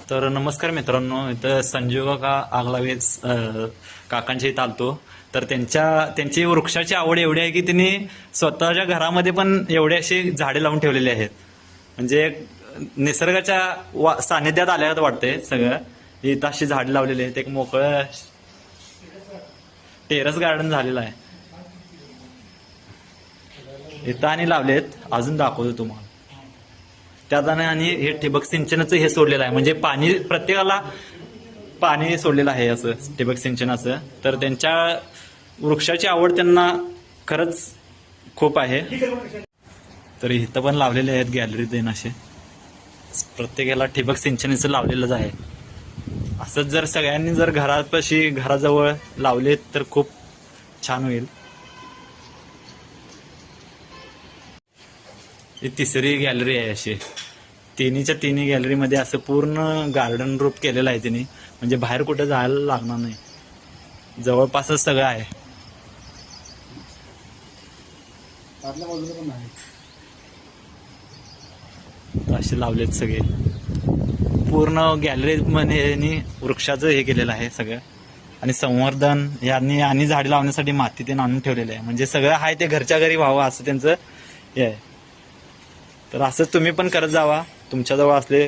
तर नमस्कार मित्रांनो, इथं संजीव काका आगलावे काकांच्या इथं आलतो. तर त्यांची वृक्षाची आवड एवढी आहे की त्यांनी स्वतःच्या घरामध्ये पण एवढे अशी झाडे लावून ठेवलेली आहेत. म्हणजे निसर्गाच्या सानिध्यात आल्यात वाटते सगळं. इथं अशी झाडे लावलेली आहेत. एक मोकळं टेरेस गार्डन झालेलं आहे इथं आणि लावलेत. अजून दाखवतो तुम्हाला. त्यात आणि हे ठिबक सिंचनाचं हे सोडलेलं आहे. म्हणजे पाणी प्रत्येकाला पाणी सोडलेलं आहे असं ठिबक सिंचनाचं. तर त्यांच्या वृक्षाची आवड त्यांना खरंच खूप आहे. तर इथं पण लावलेले आहेत गॅलरीत देणं असे. प्रत्येकाला ठिबक सिंचनाचं लावलेलंच आहे. असंच जर सगळ्यांनी जर घराजवळ लावले तर खूप छान होईल. ही तिसरी गॅलरी आहे अशी. तिन्हीच्या तिन्ही गॅलरीमध्ये असं पूर्ण गार्डन रूप केलेलं आहे तिने. म्हणजे बाहेर कुठे जायला लागणार नाही, जवळपासच सगळं आहे. असे लावलेत सगळे. पूर्ण गॅलरी मध्ये वृक्षाचं हे केलेलं आहे सगळं. आणि संवर्धन यांनी आणि झाडे लावण्यासाठी माती ते आणून ठेवलेलं आहे. म्हणजे सगळं आहे ते घरच्या घरी व्हावं असं त्यांचं हे आहे. तर असंच तुम्ही पण करत जावा तुमच्याजवळ असले